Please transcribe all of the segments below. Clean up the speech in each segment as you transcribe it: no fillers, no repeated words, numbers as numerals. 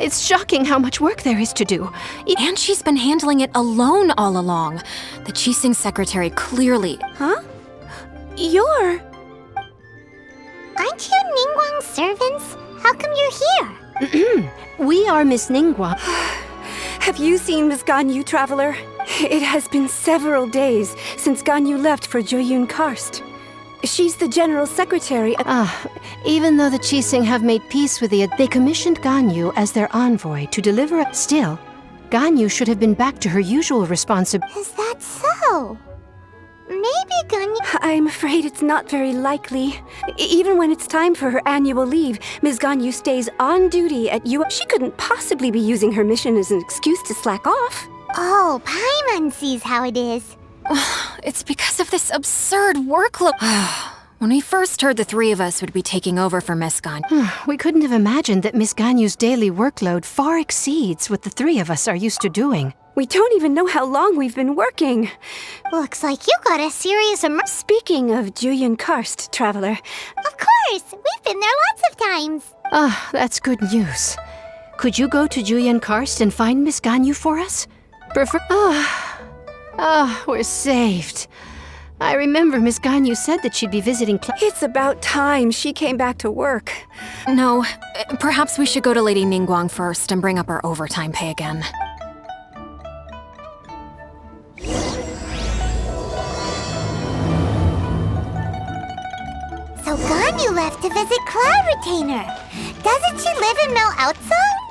It's shocking how much work there is to do. And she's been handling it alone all along. The Qixing secretary clearly... Huh? You're... Aren't you Ningguang's servants? How come you're here? We are Miss Ningguang. Have you seen Miss Ganyu, traveler? It has been several days since Ganyu left for Jueyun Karst. She's the general secretary. Even though the Qixing have made peace with they commissioned Ganyu as their envoy to deliver. Still, Ganyu should have been back to her usual responsibility. Is that so? Maybe Ganyu... I'm afraid it's not very likely. Even when it's time for her annual leave, Ms. Ganyu stays on duty at UA. She couldn't possibly be using her mission as an excuse to slack off. Oh, Paimon sees how it is. It's because of this absurd workload. When we first heard the three of us would be taking over for Miss Ganyu. We couldn't have imagined that Miss Ganyu's daily workload far exceeds what the three of us are used to doing. We don't even know how long we've been working. Looks like you got a serious Speaking of Jueyun Karst, traveler. Of course! We've been there lots of times. That's good news. Could you go to Jueyun Karst and find Miss Ganyu for us? We're saved. I remember Miss Ganyu said that she'd be visiting It's about time she came back to work. No, perhaps we should go to Lady Ningguang first and bring up our overtime pay again. So Ganyu left to visit Cloud Retainer. Doesn't she live in Mel Outside?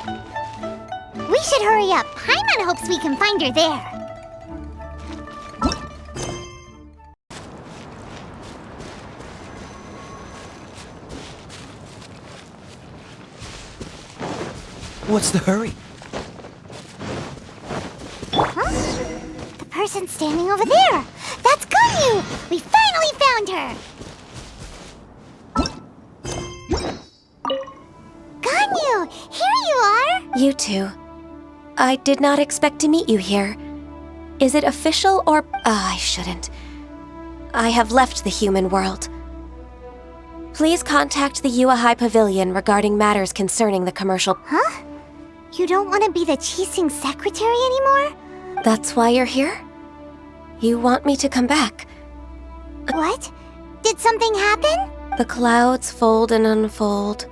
We should hurry up. Paimon hopes we can find her there. What's the hurry? Huh? The person standing over there. That's Ganyu! We finally found her! Ganyu! Here you are! You two. I did not expect to meet you here. Is it official or... I shouldn't. I have left the human world. Please contact the Yua High Pavilion regarding matters concerning the commercial... Huh? You don't want to be the Qixing secretary anymore? That's why you're here? You want me to come back? What? Did something happen? The clouds fold and unfold.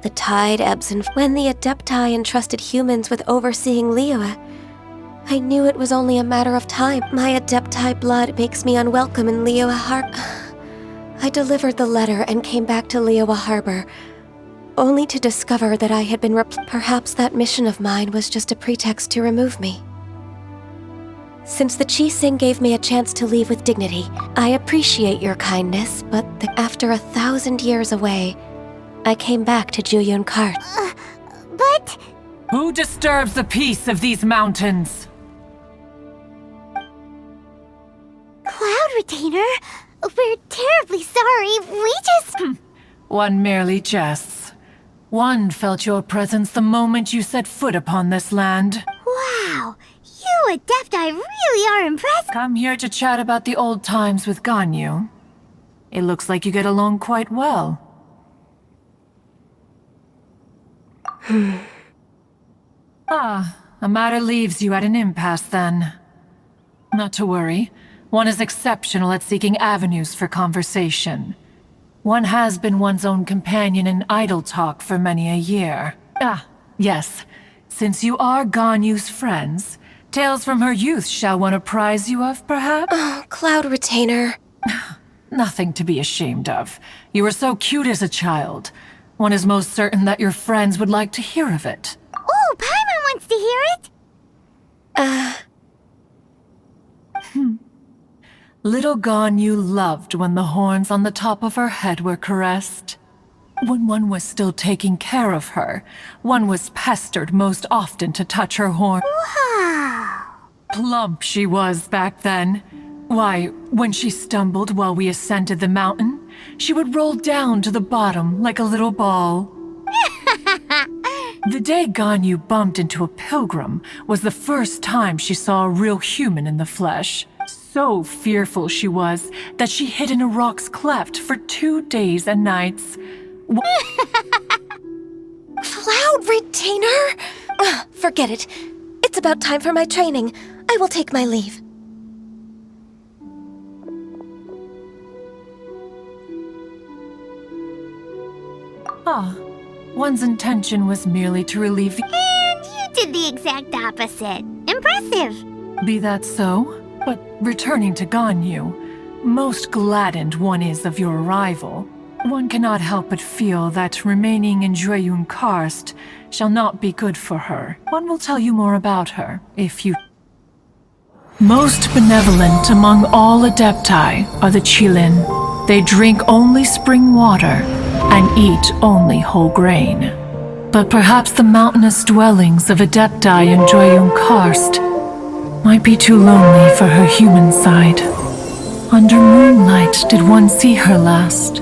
The tide ebbs and... When the Adepti entrusted humans with overseeing Liyue, I knew it was only a matter of time. My Adepti blood makes me unwelcome in Liyue Harbor. I delivered the letter and came back to Liyue Harbor, only to discover that I had been Perhaps that mission of mine was just a pretext to remove me. Since the Qixing gave me a chance to leave with dignity, I appreciate your kindness, but after 1,000 years away, I came back to Jueyun Karst. But... Who disturbs the peace of these mountains? Cloud Retainer? We're terribly sorry. We just... One merely jests. One felt your presence the moment you set foot upon this land. Wow! You Adepti really are impressive! Come here to chat about the old times with Ganyu. It looks like you get along quite well. A matter leaves you at an impasse then. Not to worry. One is exceptional at seeking avenues for conversation. One has been one's own companion in idle talk for many a year. Yes. Since you are Ganyu's friends, tales from her youth shall one apprise you of, perhaps? Oh, Cloud Retainer. Nothing to be ashamed of. You were so cute as a child. One is most certain that your friends would like to hear of it. Oh, Paimon wants to hear it! Little Ganyu loved when the horns on the top of her head were caressed. When one was still taking care of her, one was pestered most often to touch her horn. Wow! Plump she was back then. Why, when she stumbled while we ascended the mountain, she would roll down to the bottom like a little ball. The day Ganyu bumped into a pilgrim was the first time she saw a real human in the flesh. So fearful she was that she hid in a rock's cleft for 2 days and nights. Cloud Retainer? Forget it. It's about time for my training. I will take my leave. One's intention was merely to relieve the... And you did the exact opposite. Impressive. Be that so? But returning to Ganyu, most gladdened one is of your arrival. One cannot help but feel that remaining in Jueyun Karst shall not be good for her. One will tell you more about her, if you... Most benevolent among all Adepti are the Qilin. They drink only spring water and eat only whole grain. But perhaps the mountainous dwellings of Adepti in Jueyun Karst might be too lonely for her human side. Under moonlight did one see her last.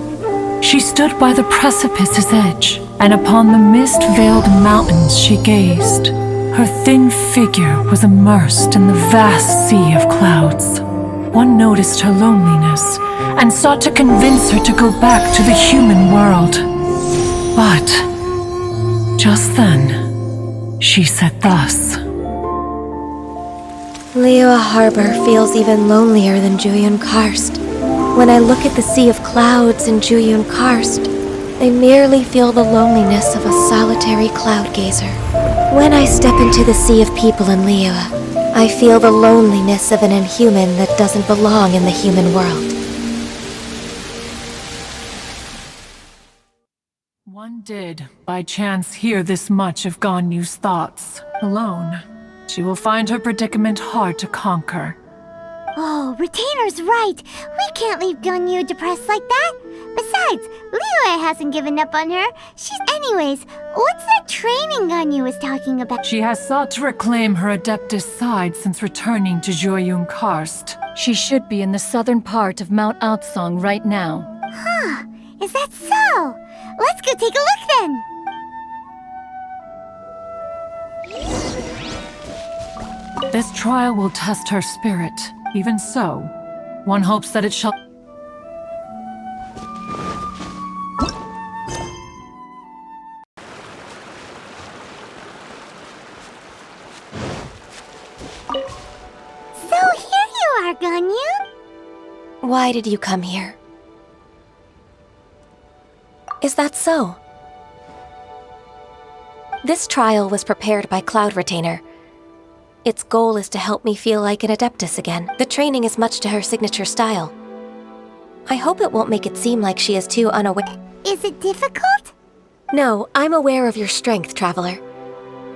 She stood by the precipice's edge, and upon the mist-veiled mountains she gazed. Her thin figure was immersed in the vast sea of clouds. One noticed her loneliness, and sought to convince her to go back to the human world. But just then, she said thus. Liyue Harbor feels even lonelier than Jueyun Karst. When I look at the sea of clouds in Jueyun Karst, I merely feel the loneliness of a solitary cloud gazer. When I step into the sea of people in Liyue, I feel the loneliness of an inhuman that doesn't belong in the human world. One did, by chance, hear this much of Ganyu's thoughts. Alone, she will find her predicament hard to conquer. Oh, Retainer's right. We can't leave Ganyu depressed like that. Besides, Liyue hasn't given up on her. Anyways, what's that training Ganyu was talking about? She has sought to reclaim her Adeptus side since returning to Jueyun Karst. She should be in the southern part of Mount Aotsong right now. Huh, is that so? Let's go take a look then. This trial will test her spirit. Even so, one hopes that it shall... So here you are, Ganyu. Why did you come here? Is that so? This trial was prepared by Cloud Retainer. Its goal is to help me feel like an Adeptus again. The training is much to her signature style. I hope it won't make it seem like she is too unaware. Is it difficult? No, I'm aware of your strength, Traveler.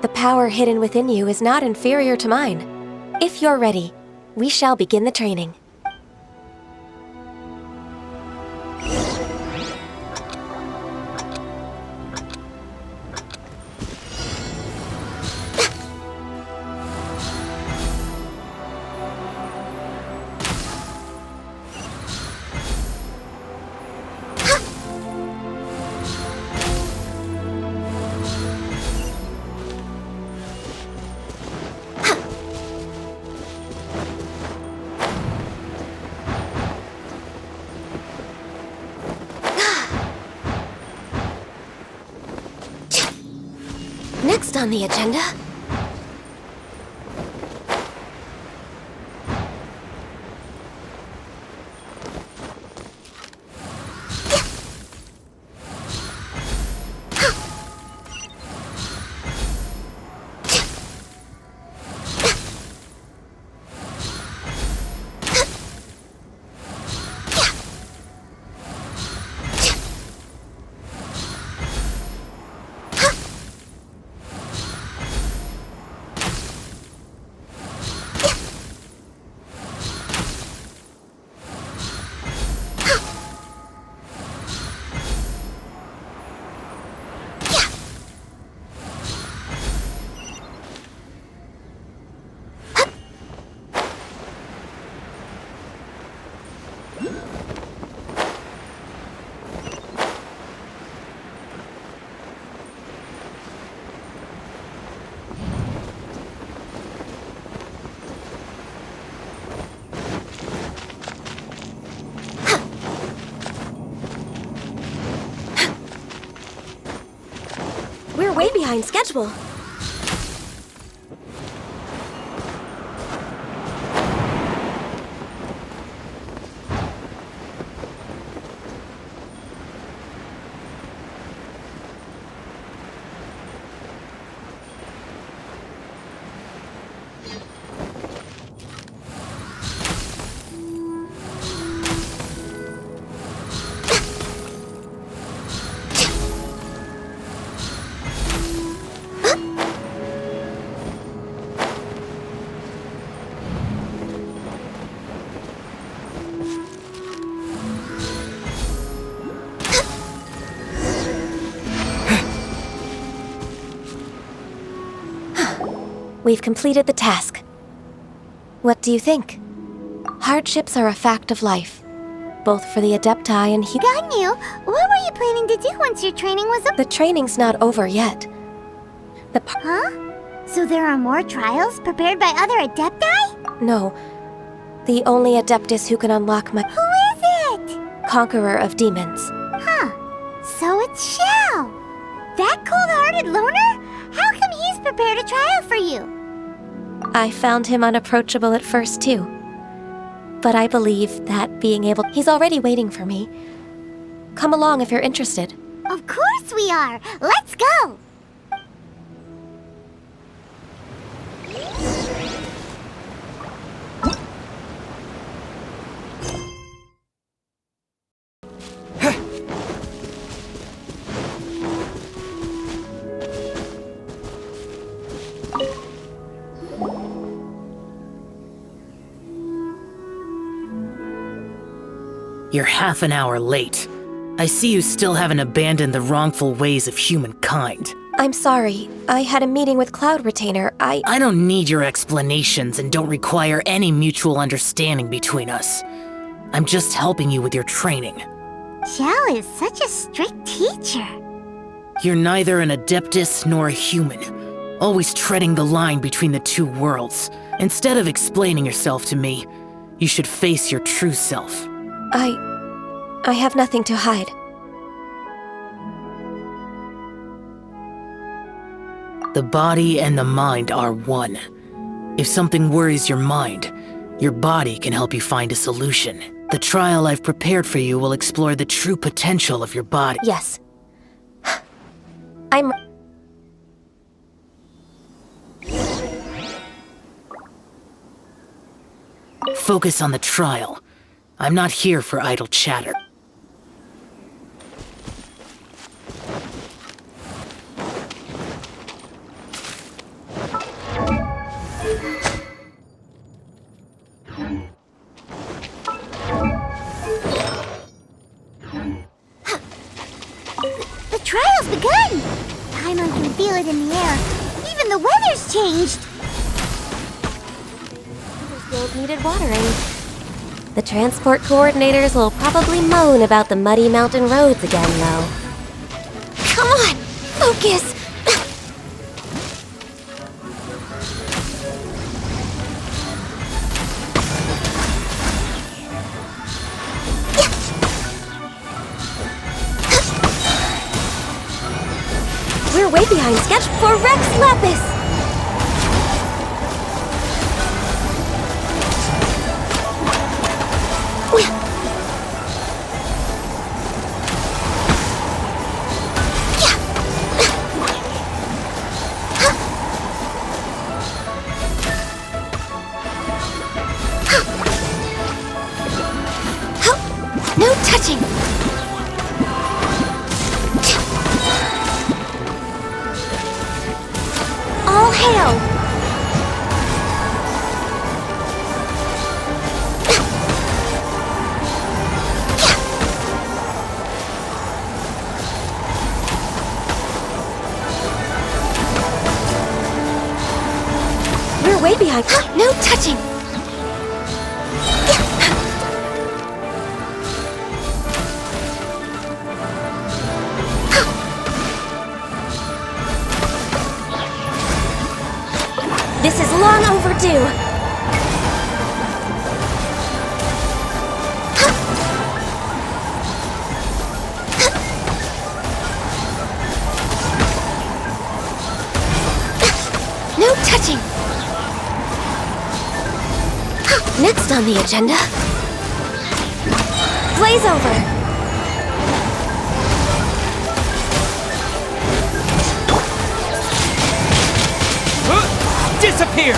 The power hidden within you is not inferior to mine. If you're ready, we shall begin the training. Next on the agenda... We're way behind schedule. We've completed the task. What do you think? Hardships are a fact of life, both for the Adepti and Ganyu, what were you planning to do once your training was up? The training's not over yet. Huh? So there are more trials prepared by other Adepti? No. The only Adeptus who can unlock my... Who is it? Conqueror of Demons. Huh. So it's Xiao. That cold-hearted loner? How come he's prepared a trial for you? I found him unapproachable at first, too. But I believe that being able... He's already waiting for me. Come along if you're interested. Of course we are! Let's go! You're half an hour late. I see you still haven't abandoned the wrongful ways of humankind. I'm sorry. I had a meeting with Cloud Retainer. I don't need your explanations and don't require any mutual understanding between us. I'm just helping you with your training. Xiao is such a strict teacher. You're neither an Adeptus nor a human, always treading the line between the two worlds. Instead of explaining yourself to me, you should face your true self. I have nothing to hide. The body and the mind are one. If something worries your mind, your body can help you find a solution. The trial I've prepared for you will explore the true potential of your body. Yes. I'm... Focus on the trial. I'm not here for idle chatter. The trial's begun! Paimon can feel it in the air. Even the weather's changed! The field needed watering. The transport coordinators will probably moan about the muddy mountain roads again, though. Come on! Focus! We're way behind schedule for Rex Lapis! No touching! All hail! We're way behind. No touching! This is long overdue. No touching. Next on the agenda, blaze over. Disappear!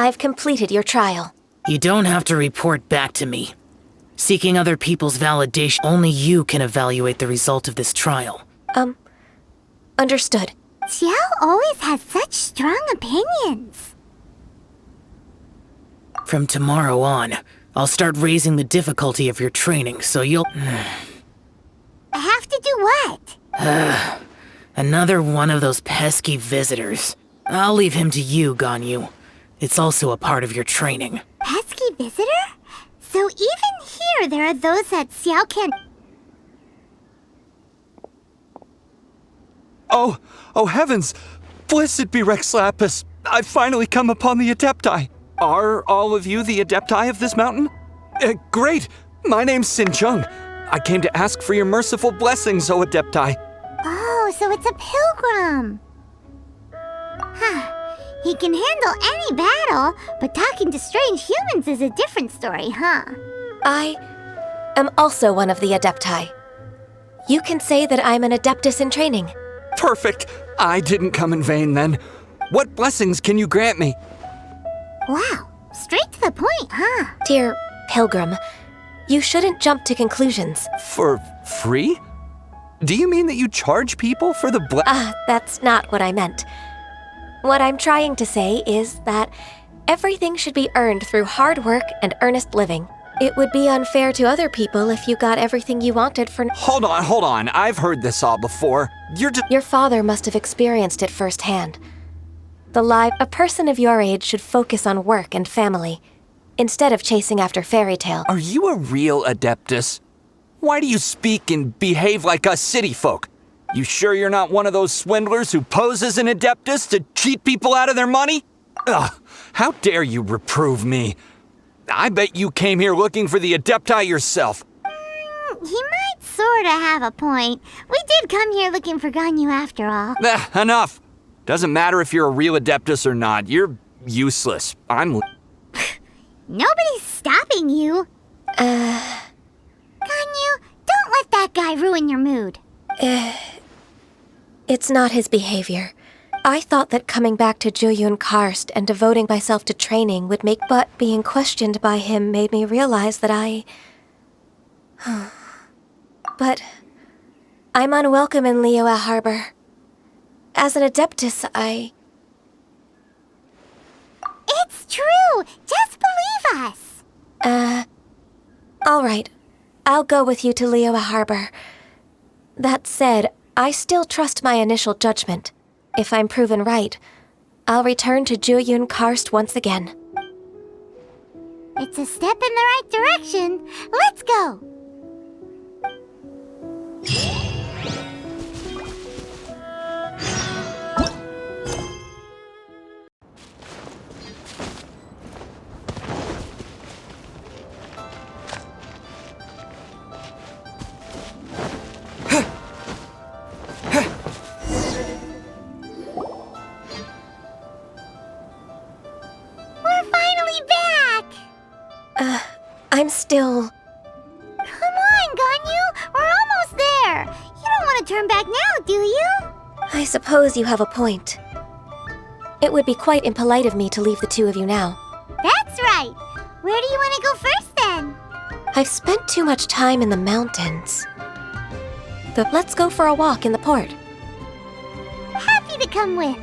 I've completed your trial. You don't have to report back to me. Seeking other people's validation, only you can evaluate the result of this trial. Understood. Xiao always has such strong opinions. From tomorrow on, I'll start raising the difficulty of your training, so you'll... I have to do what? Another one of those pesky visitors. I'll leave him to you, Ganyu. It's also a part of your training. Pesky visitor? So even here there are those that Xiao can't... Oh heavens! Blessed be Rex Lapis! I've finally come upon the Adepti. Are all of you the Adepti of this mountain? Great! My name's Sin Chung. I came to ask for your merciful blessings, O Adepti. Oh, so it's a pilgrim. Huh. He can handle any battle, but talking to strange humans is a different story, huh? I am also one of the Adepti. You can say that I'm an Adeptus in training. Perfect! I didn't come in vain then. What blessings can you grant me? Wow, straight to the point, huh? Dear Pilgrim, you shouldn't jump to conclusions. For free? Do you mean that you charge people for the That's not what I meant. What I'm trying to say is that everything should be earned through hard work and earnest living. It would be unfair to other people if you got everything you wanted for... Hold on. I've heard this all before. Your father must have experienced it firsthand. A person of your age should focus on work and family, instead of chasing after fairy tales. Are you a real Adeptus? Why do you speak and behave like us city folk? You sure you're not one of those swindlers who pose as an Adeptus to cheat people out of their money? Ugh, how dare you reprove me? I bet you came here looking for the Adepti yourself. He might sorta have a point. We did come here looking for Ganyu after all. Enough! Doesn't matter if you're a real Adeptus or not. You're useless. I'm... Nobody's stopping you. Ganyu, don't let that guy ruin your mood. It's not his behavior. I thought that coming back to Jueyun Karst and devoting myself to training would make... But being questioned by him made me realize that But I'm unwelcome in Liyue Harbor. As an Adeptus, It's true! Just believe us! All right. I'll go with you to Liyue Harbor. That said, I still trust my initial judgment. If I'm proven right, I'll return to Jueyun Karst once again. It's a step in the right direction. Let's go! I'm still... Come on, Ganyu! We're almost there! You don't want to turn back now, do you? I suppose you have a point. It would be quite impolite of me to leave the two of you now. That's right! Where do you want to go first, then? I've spent too much time in the mountains. Let's go for a walk in the port. Happy to come with.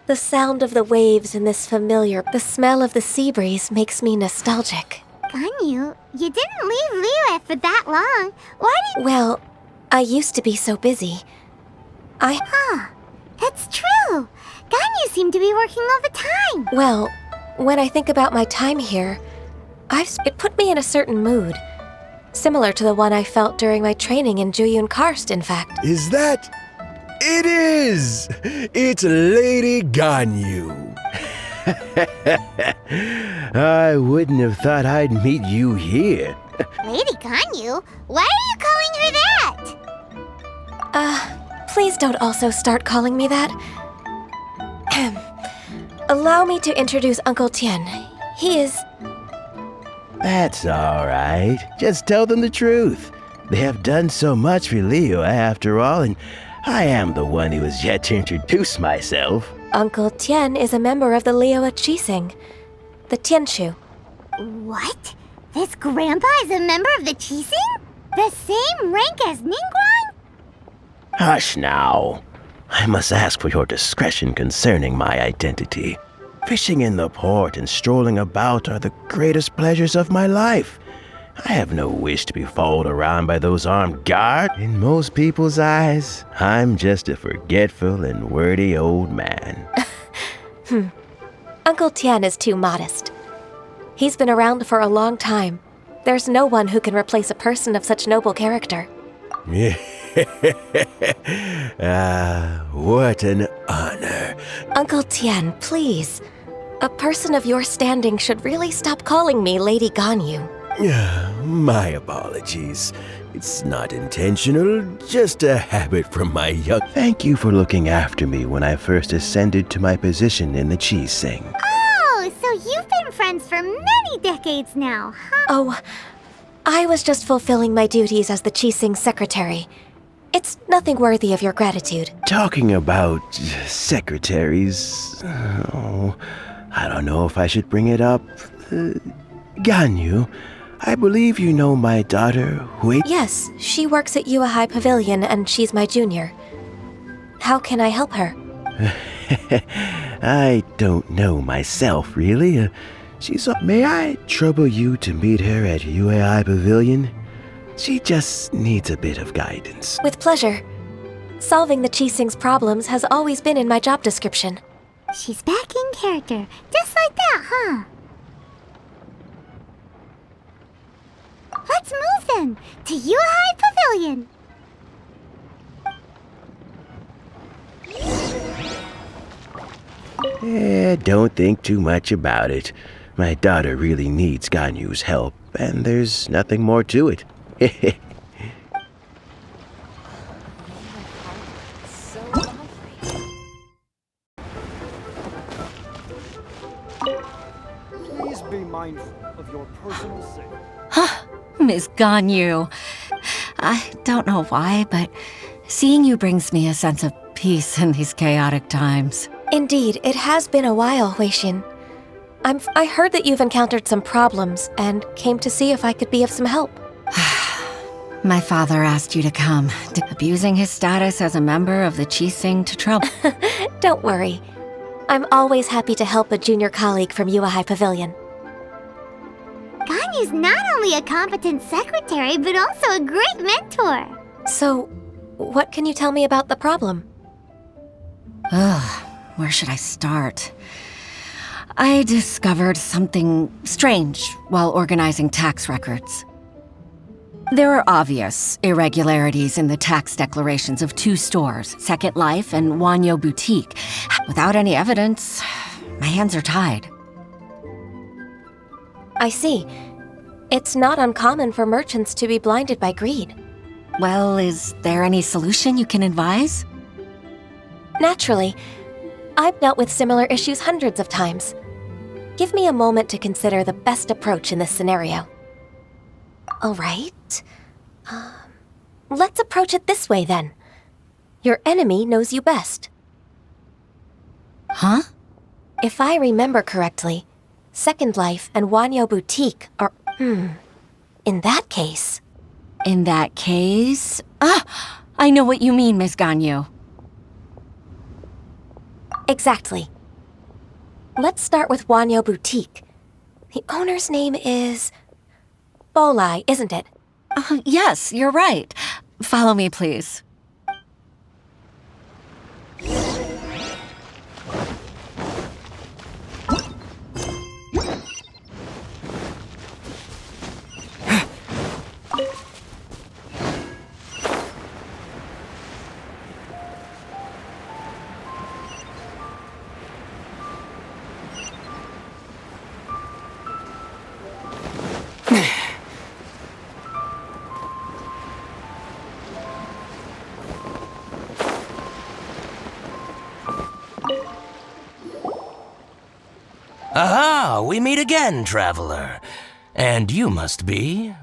The sound of the waves in this the smell of the sea breeze makes me nostalgic. Ganyu, you didn't leave Liyue for that long. Why did... Well, I used to be so busy. Huh. That's true. Ganyu seemed to be working all the time. Well, when I think about my time here, It put me in a certain mood, similar to the one I felt during my training in Juyun Karst, in fact. Is that? It is! It's Lady Ganyu. I wouldn't have thought I'd meet you here. Lady Ganyu? Why are you calling her that? Please don't also start calling me that. Allow me to introduce Uncle Tian. He is... That's all right. Just tell them the truth. They have done so much for Leo after all, and I am the one who has yet to introduce myself. Uncle Tian is a member of the Liyue Qixing, the Tianshu. What? This grandpa is a member of the Qixing? The same rank as Ningguang? Hush now. I must ask for your discretion concerning my identity. Fishing in the port and strolling about are the greatest pleasures of my life. I have no wish to be followed around by those armed guards. In most people's eyes, I'm just a forgetful and wordy old man. Uncle Tian is too modest. He's been around for a long time. There's no one who can replace a person of such noble character. What an honor. Uncle Tian, please. A person of your standing should really stop calling me Lady Ganyu. My apologies. It's not intentional, just a habit from my young... Thank you for looking after me when I first ascended to my position in the Qixing. Oh, so you've been friends for many decades now, huh? Oh, I was just fulfilling my duties as the Qixing secretary. It's nothing worthy of your gratitude. Talking about secretaries... I don't know if I should bring it up. Ganyu, I believe you know my daughter, Hui... Yes, she works at Yue High Pavilion and she's my junior. How can I help her? I don't know myself, really. May I trouble you to meet her at Yue High Pavilion? She just needs a bit of guidance. With pleasure. Solving the Qixing's problems has always been in my job description. She's back in character, just like that, huh? Let's move then, to Yue High Pavilion. Don't think too much about it. My daughter really needs Ganyu's help, and there's nothing more to it. Please be mindful of your personal safety. Miss Ganyu. I don't know why, but seeing you brings me a sense of peace in these chaotic times. Indeed, it has been a while, Huixin. I heard that you've encountered some problems and came to see if I could be of some help. My father asked you to come, abusing his status as a member of the Qixing to trouble. Don't worry. I'm always happy to help a junior colleague from Yue High Pavilion. Ganyu's not only a competent secretary, but also a great mentor. So, what can you tell me about the problem? Where should I start? I discovered something strange while organizing tax records. There are obvious irregularities in the tax declarations of two stores, Second Life and Wanyo Boutique. Without any evidence, my hands are tied. I see. It's not uncommon for merchants to be blinded by greed. Well, is there any solution you can advise? Naturally. I've dealt with similar issues hundreds of times. Give me a moment to consider the best approach in this scenario. All right. Let's approach it this way, then. Your enemy knows you best. Huh? If I remember correctly, Second Life and Wanyo Boutique are... In that case... In that case... I know what you mean, Miss Ganyu. Exactly. Let's start with Wanyo Boutique. The owner's name is... Bolai, isn't it? Yes, you're right. Follow me, please. Aha, we meet again, traveler. And you must be...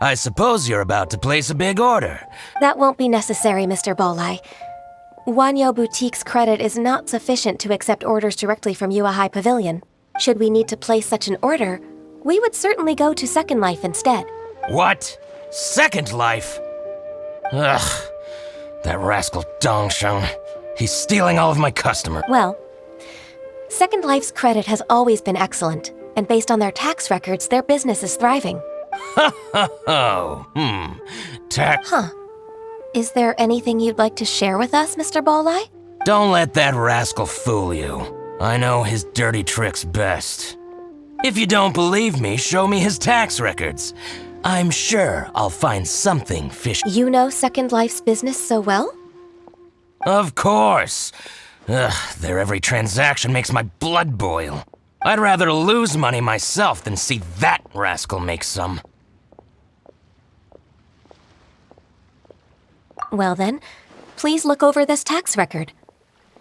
I suppose you're about to place a big order. That won't be necessary, Mr. Bolai. Wanyo Boutique's credit is not sufficient to accept orders directly from Yua High Pavilion. Should we need to place such an order, we would certainly go to Second Life instead. What? Second Life? Ugh, that rascal Dongsheng. He's stealing all of my customers. Well, Second Life's credit has always been excellent, and based on their tax records, their business is thriving. Tax... Huh. Is there anything you'd like to share with us, Mr. Bolai? Don't let that rascal fool you. I know his dirty tricks best. If you don't believe me, show me his tax records. I'm sure I'll find something fishy. You know Second Life's business so well? Of course. Ugh, their every transaction makes my blood boil. I'd rather lose money myself than see that rascal make some. Well then, please look over this tax record.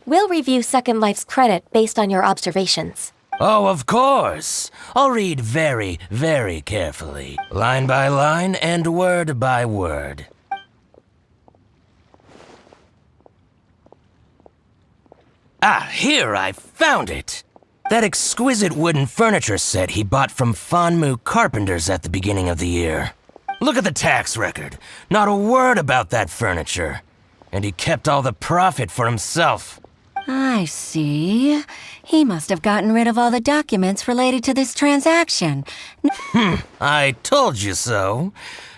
We'll review Second Life's credit based on your observations. Oh, of course. I'll read very, very carefully. Line by line and word by word. Ah, here, I found it! That exquisite wooden furniture set he bought from Fanmu Carpenters at the beginning of the year. Look at the tax record. Not a word about that furniture. And he kept all the profit for himself. I see. He must have gotten rid of all the documents related to this transaction. I told you so.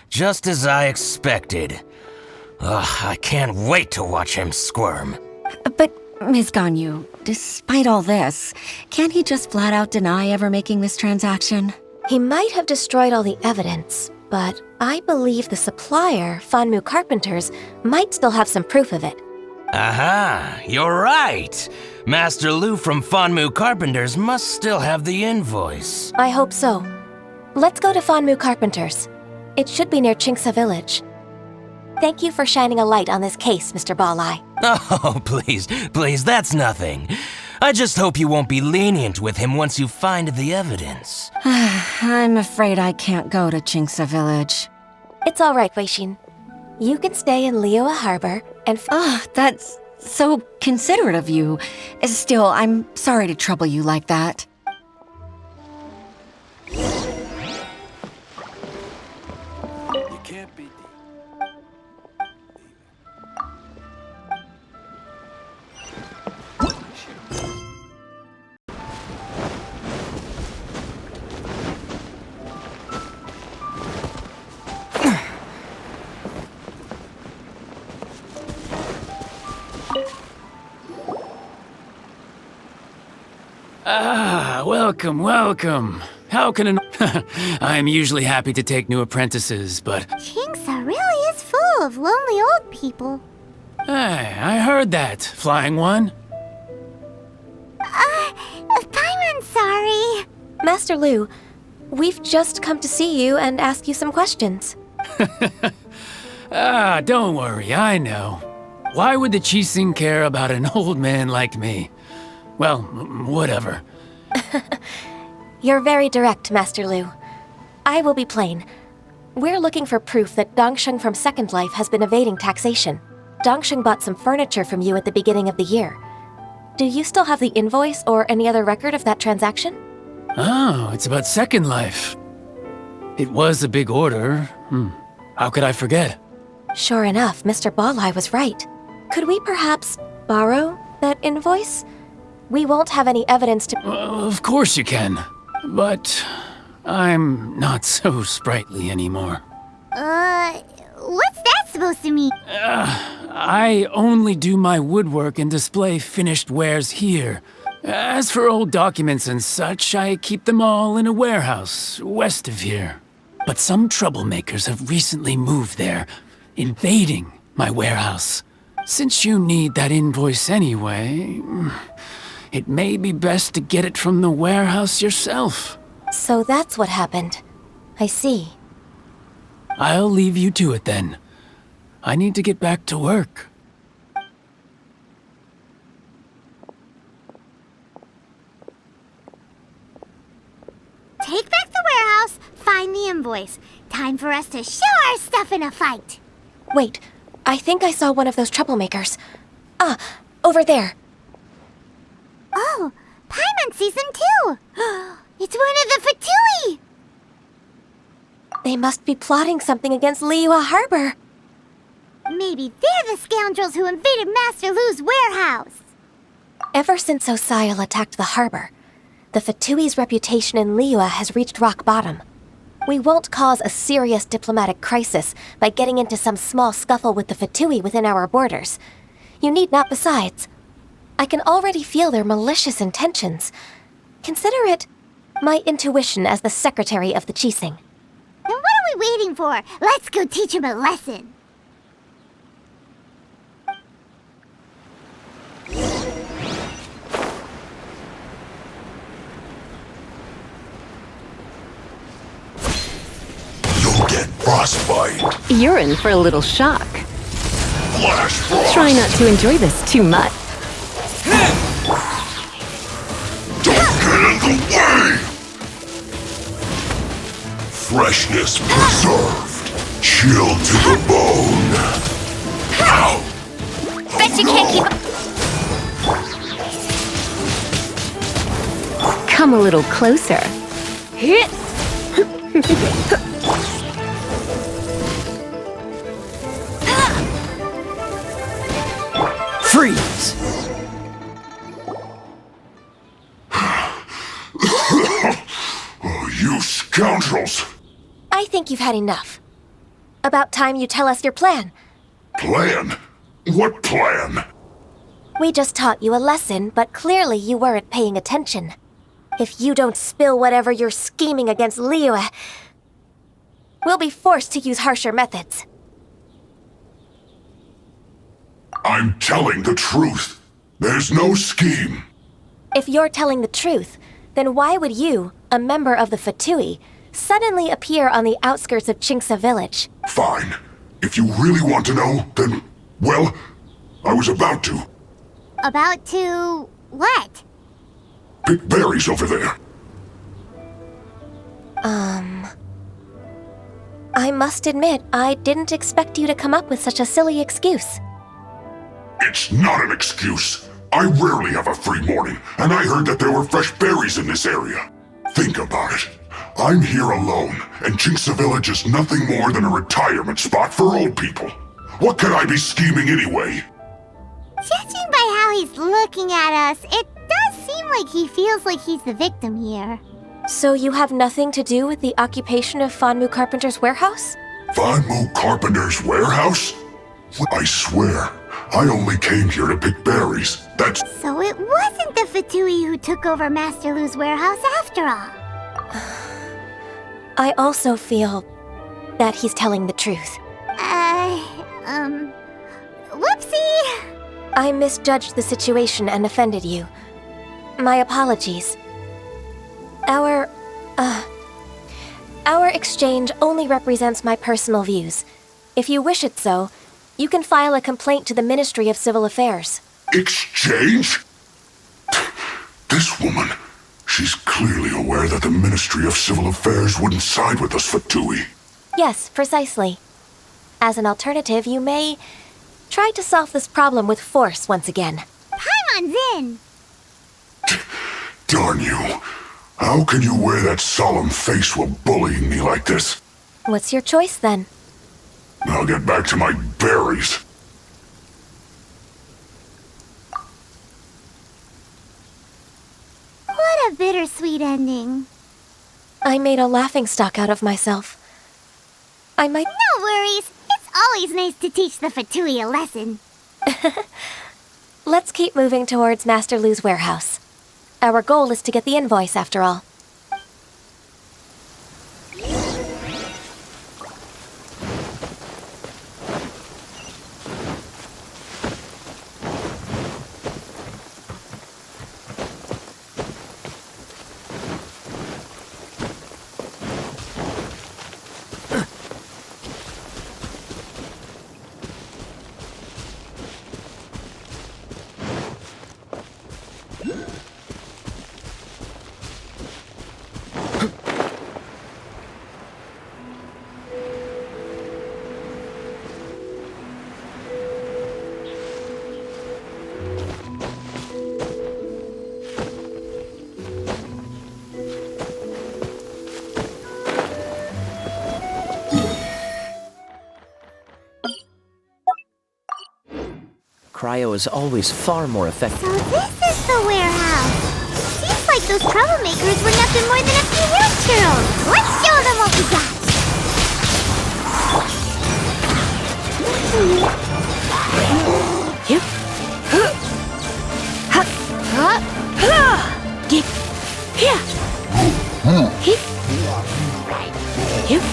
Just as I expected. Ugh, I can't wait to watch him squirm. But, Ms. Ganyu, despite all this, can't he just flat out deny ever making this transaction? He might have destroyed all the evidence, but I believe the supplier, Fanmu Carpenters, might still have some proof of it. Aha, you're right. Master Lu from Fanmu Carpenters must still have the invoice. I hope so. Let's go to Fanmu Carpenters. It should be near Chingsa Village. Thank you for shining a light on this case, Mr. Balai. Oh, please, that's nothing. I just hope you won't be lenient with him once you find the evidence. I'm afraid I can't go to Chingsa Village. It's all right, Weishin. You can stay in Liyue Harbor and... That's so considerate of you. Still, I'm sorry to trouble you like that. You can't beat the... Welcome. How can an... I'm usually happy to take new apprentices, but... Chingsa really is full of lonely old people. Hey, I heard that, Flying One. Paimon's sorry. Master Lu, we've just come to see you and ask you some questions. Don't worry, I know. Why would the Qixing care about an old man like me? Well, whatever. You're very direct, Master Lu. I will be plain. We're looking for proof that Dongsheng from Second Life has been evading taxation. Dongsheng bought some furniture from you at the beginning of the year. Do you still have the invoice or any other record of that transaction? Oh, it's about Second Life. It was a big order. How could I forget? Sure enough, Mr. Balai was right. Could we perhaps borrow that invoice? We won't have any evidence to... Of course you can. But I'm not so sprightly anymore. What's that supposed to mean? I only do my woodwork and display finished wares here. As for old documents and such, I keep them all in a warehouse west of here. But some troublemakers have recently moved there, invading my warehouse. Since you need that invoice anyway, it may be best to get it from the warehouse yourself. So that's what happened. I see. I'll leave you to it then. I need to get back to work. take back the warehouse, find the invoice. Time for us to show our stuff in a fight. Wait, I think I saw one of those troublemakers. Ah, over there. Oh, Paimon sees them too. It's one of the Fatui. They must be plotting something against Liyue Harbor. Maybe they're the scoundrels who invaded Master Lu's warehouse. Ever since Osial attacked the harbor, the Fatui's reputation in Liyue has reached rock bottom. We won't cause a serious diplomatic crisis by getting into some small scuffle with the Fatui within our borders. You need not besides. I can already feel their malicious intentions. Consider it my intuition as the secretary of the Qixing. Then what are we waiting for? Let's go teach him a lesson. You'll get frostbite. You're in for a little shock. Flash frost. Try not to enjoy this too much. Don't get in the way! Freshness preserved. Chill to the bone. Ow! Bet you can't keep up. Come a little closer. Freeze! Oh, you scoundrels! I think you've had enough. About time you tell us your plan. Plan? What plan? We just taught you a lesson, but clearly you weren't paying attention. If you don't spill whatever you're scheming against Liyue, we'll be forced to use harsher methods. I'm telling the truth. There's no scheme. If you're telling the truth, then why would you, a member of the Fatui, suddenly appear on the outskirts of Qingce village? Fine. If you really want to know, then, well, I was about to. About to... what? Pick berries over there. I must admit, I didn't expect you to come up with such a silly excuse. It's not an excuse. I rarely have a free morning, and I heard that there were fresh berries in this area. Think about it. I'm here alone, and Qingce Village is nothing more than a retirement spot for old people. What could I be scheming anyway? Judging by how he's looking at us, it does seem like he feels like he's the victim here. So you have nothing to do with the occupation of Fanmu Carpenter's warehouse? Fanmu Carpenter's warehouse? I swear, I only came here to pick berries. That's... So it wasn't the Fatui who took over Master Lu's warehouse after all. I also feel that he's telling the truth. Whoopsie! I misjudged the situation and offended you. My apologies. Our exchange only represents my personal views. If you wish it so, you can file a complaint to the Ministry of Civil Affairs. Exchange? This woman, she's clearly aware that the Ministry of Civil Affairs wouldn't side with us Fatui. Yes, precisely. As an alternative, you may try to solve this problem with force once again. Paimon's in! Darn you. How can you wear that solemn face while bullying me like this? What's your choice, then? I'll get back to my berries. What a bittersweet ending. I made a laughingstock out of myself. I might... No worries. It's always nice to teach the Fatui a lesson. Let's keep moving towards Master Lu's warehouse. Our goal is to get the invoice, after all. Cryo is always far more effective. So this is the warehouse. Seems like those troublemakers were nothing more than a few milk churros. Let's show them what we got. Yep. Get here. Yep.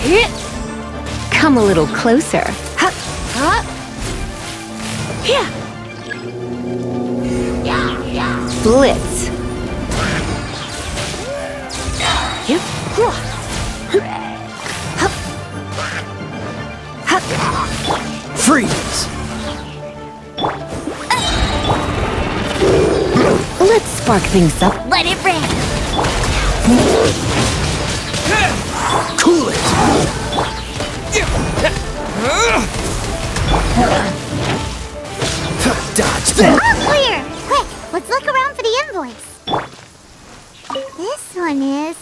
Yep. Come a little closer. Here. Blitz. Yep. Freeze! Let's spark things up. Let it rip. Cool it! Dodge that! All clear. Quick, let's look around for the invoice. This one is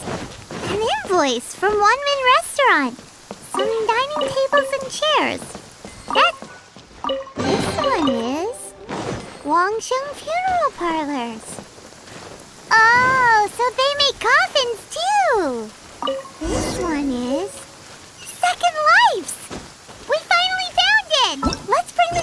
an invoice from One Min Restaurant. Some dining tables and chairs. This one is Wangsheng Funeral Parlors. Oh, so they make coffins too. This one is Second Lives. We finally found it. Let's bring the...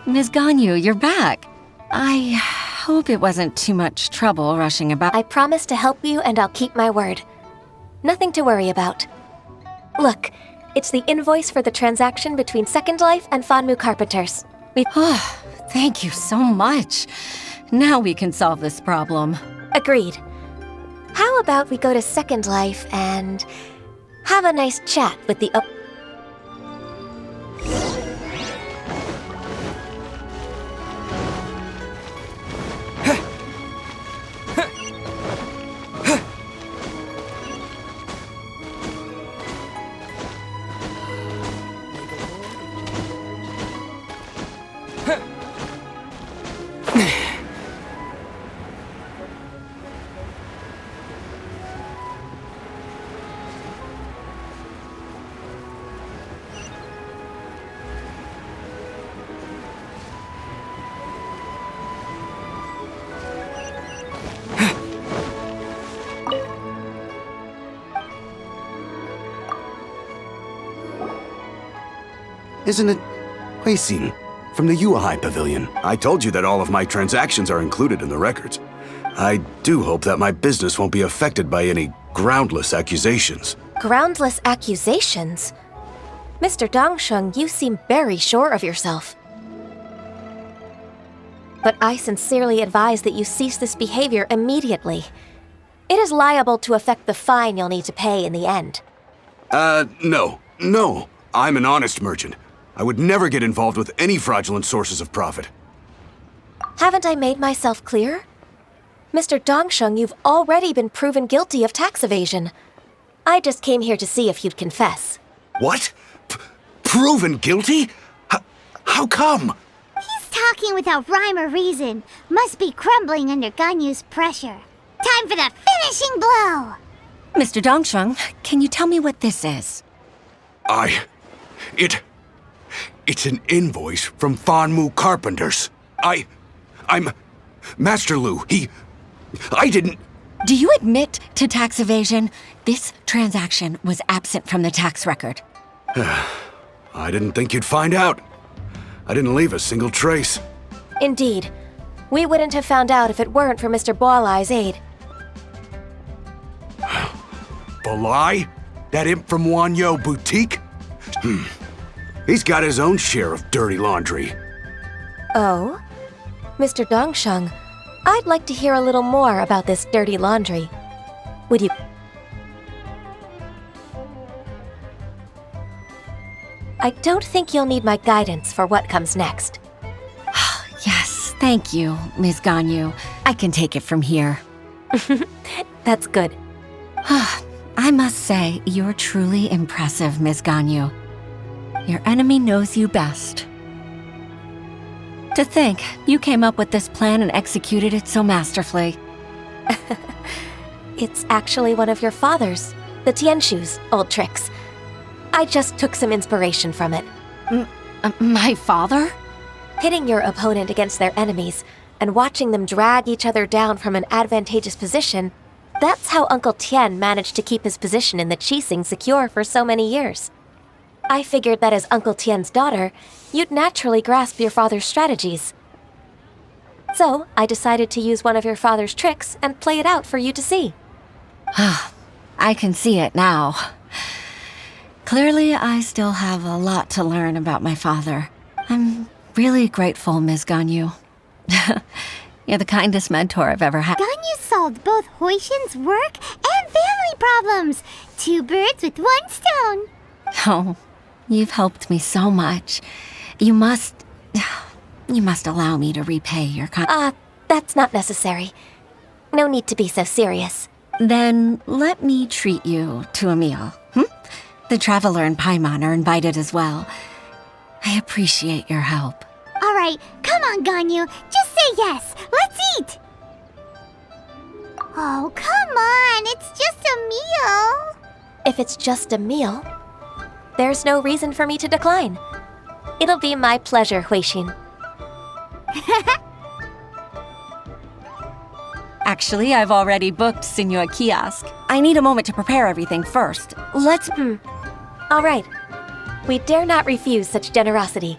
Ms. Ganyu, you're back. I hope it wasn't too much trouble rushing about. I promise to help you and I'll keep my word. Nothing to worry about. Look, it's the invoice for the transaction between Second Life and Fanmu Carpenters. Thank you so much. Now we can solve this problem. Agreed. How about we go to Second Life and have a nice chat with the... Isn't it Huixin from the Yuehai Pavilion? I told you that all of my transactions are included in the records. I do hope that my business won't be affected by any groundless accusations. Groundless accusations? Mr. Dongsheng, you seem very sure of yourself. But I sincerely advise that you cease this behavior immediately. It is liable to affect the fine you'll need to pay in the end. No. I'm an honest merchant. I would never get involved with any fraudulent sources of profit. Haven't I made myself clear? Mr. Dongsheng, you've already been proven guilty of tax evasion. I just came here to see if you'd confess. What? Proven guilty? How come? He's talking without rhyme or reason. Must be crumbling under Ganyu's pressure. Time for the finishing blow! Mr. Dongsheng, can you tell me what this is? It's an invoice from Fanmu Carpenters. I'm Master Lu. I didn't... Do you admit to tax evasion? This transaction was absent from the tax record. I didn't think you'd find out. I didn't leave a single trace. Indeed. We wouldn't have found out if it weren't for Mr. Boalai's aid. Boalai? That imp from Wanyo Boutique? He's got his own share of dirty laundry. Oh? Mr. Dongsheng, I'd like to hear a little more about this dirty laundry. Would you... I don't think you'll need my guidance for what comes next. Yes, thank you, Ms. Ganyu. I can take it from here. That's good. I must say, you're truly impressive, Ms. Ganyu. Your enemy knows you best. To think, you came up with this plan and executed it so masterfully. It's actually one of your father's, the Tianshu's, old tricks. I just took some inspiration from it. My father? Pitting your opponent against their enemies and watching them drag each other down from an advantageous position, that's how Uncle Tian managed to keep his position in the Qixing secure for so many years. I figured that as Uncle Tian's daughter, you'd naturally grasp your father's strategies. So, I decided to use one of your father's tricks and play it out for you to see. I can see it now. Clearly, I still have a lot to learn about my father. I'm really grateful, Ms. Ganyu. You're the kindest mentor I've ever had. Ganyu solved both Huixin's work and family problems. 2 birds with 1 stone. Oh, you've helped me so much. You must allow me to repay your that's not necessary. No need to be so serious. Then let me treat you to a meal. The Traveler and Paimon are invited as well. I appreciate your help. All right, come on, Ganyu. Just say yes. Let's eat. Oh, come on. It's just a meal. If it's just a meal, there's no reason for me to decline. It'll be my pleasure, Huixin. Actually, I've already booked Senor Kiosk. I need a moment to prepare everything first. Let's... All right. We dare not refuse such generosity.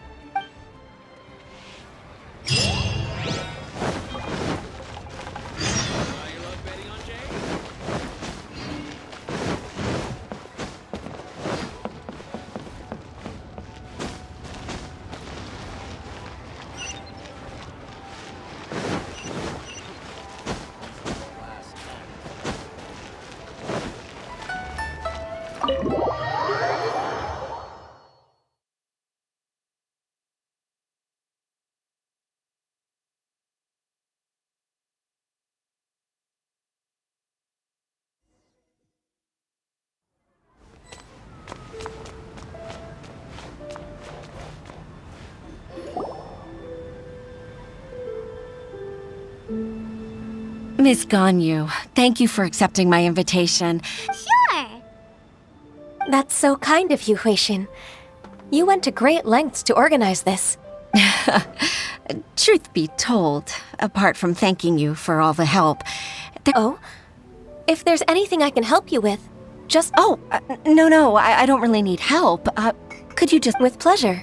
Miss Ganyu, thank you for accepting my invitation. Sure. That's so kind of you, Huixin. You went to great lengths to organize this. Truth be told, apart from thanking you for all the help... Oh? If there's anything I can help you with, just... No, I don't really need help. Could you just... With pleasure.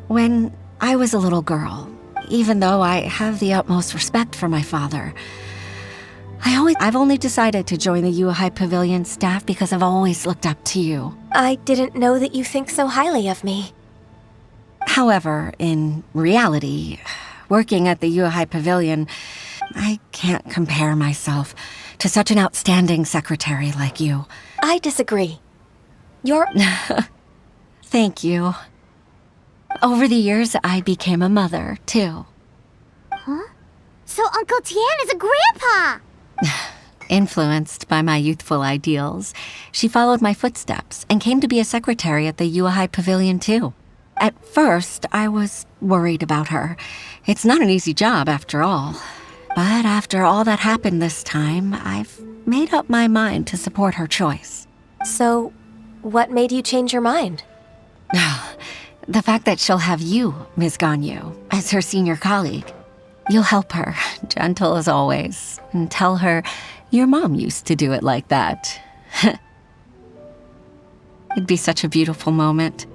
When I was a little girl, even though I have the utmost respect for my father, I've only decided to join the Yuehai Pavilion staff because I've always looked up to you. I didn't know that you think so highly of me. However, in reality, working at the Yuehai Pavilion, I can't compare myself to such an outstanding secretary like you. I disagree. You're... Thank you. Over the years, I became a mother, too. Huh? So Uncle Tian is a grandpa! Influenced by my youthful ideals, she followed my footsteps and came to be a secretary at the Yuehai Pavilion, too. At first, I was worried about her. It's not an easy job, after all. But after all that happened this time, I've made up my mind to support her choice. So, what made you change your mind? The fact that she'll have you, Ms. Ganyu, as her senior colleague. You'll help her, gentle as always, and tell her your mom used to do it like that. It'd be such a beautiful moment.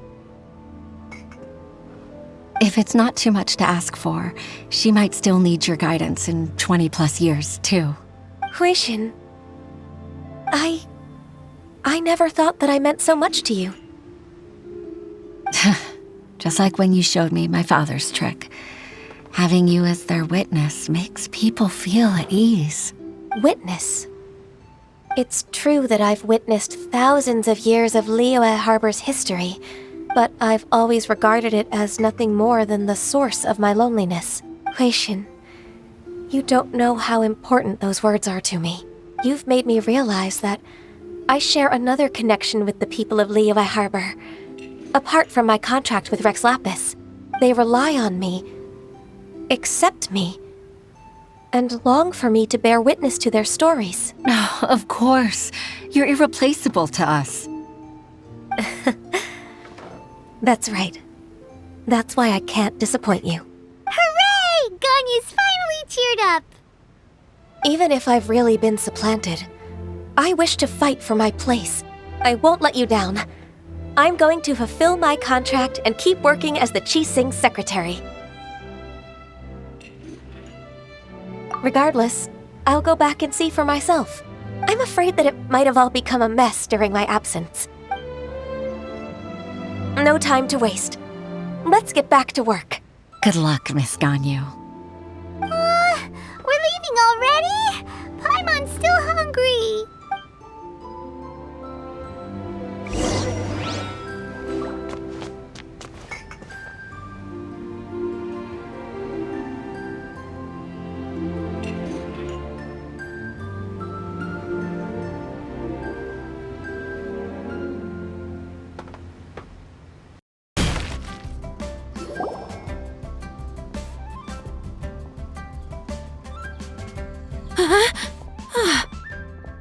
If it's not too much to ask for, she might still need your guidance in 20+ years, too. Huixin, I never thought that I meant so much to you. Just like when you showed me my father's trick. Having you as their witness makes people feel at ease. Witness? It's true that I've witnessed thousands of years of Liyue Harbor's history, but I've always regarded it as nothing more than the source of my loneliness. Huixin, you don't know how important those words are to me. You've made me realize that I share another connection with the people of Liyue Harbor. Apart from my contract with Rex Lapis, they rely on me, accept me, and long for me to bear witness to their stories. Oh, of course. You're irreplaceable to us. That's right. That's why I can't disappoint you. Hooray! Ganyu's finally cheered up! Even if I've really been supplanted, I wish to fight for my place. I won't let you down. I'm going to fulfill my contract and keep working as the Qixing secretary. Regardless, I'll go back and see for myself. I'm afraid that it might have all become a mess during my absence. No time to waste. Let's get back to work. Good luck, Miss Ganyu. We're leaving already? Paimon's still hungry.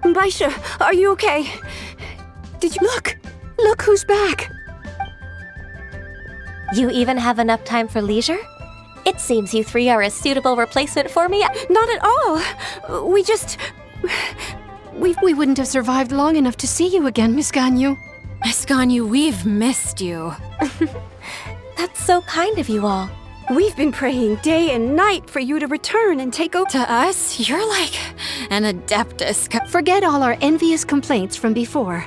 Baisha, are you okay? Did you look? Look who's back. You even have enough time for leisure? It seems you three are a suitable replacement for me. Not at all. We wouldn't have survived long enough to see you again, Miss Ganyu. Miss Ganyu, we've missed you. That's so kind of you all. We've been praying day and night for you to return and take over. To us, you're like an adeptus. Forget all our envious complaints from before.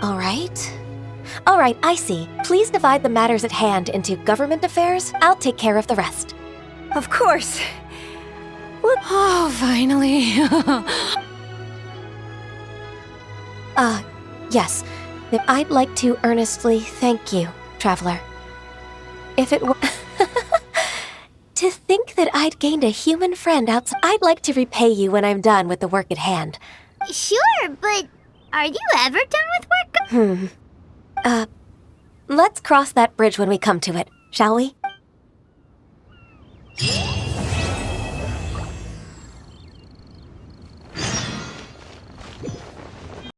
All right, I see. Please divide the matters at hand into government affairs. I'll take care of the rest. Of course. Oh, finally. Yes. I'd like to earnestly thank you, Traveler. If it were... To think that I'd gained a human friend outside... I'd like to repay you when I'm done with the work at hand. Sure, but are you ever done with work? Let's cross that bridge when we come to it, shall we?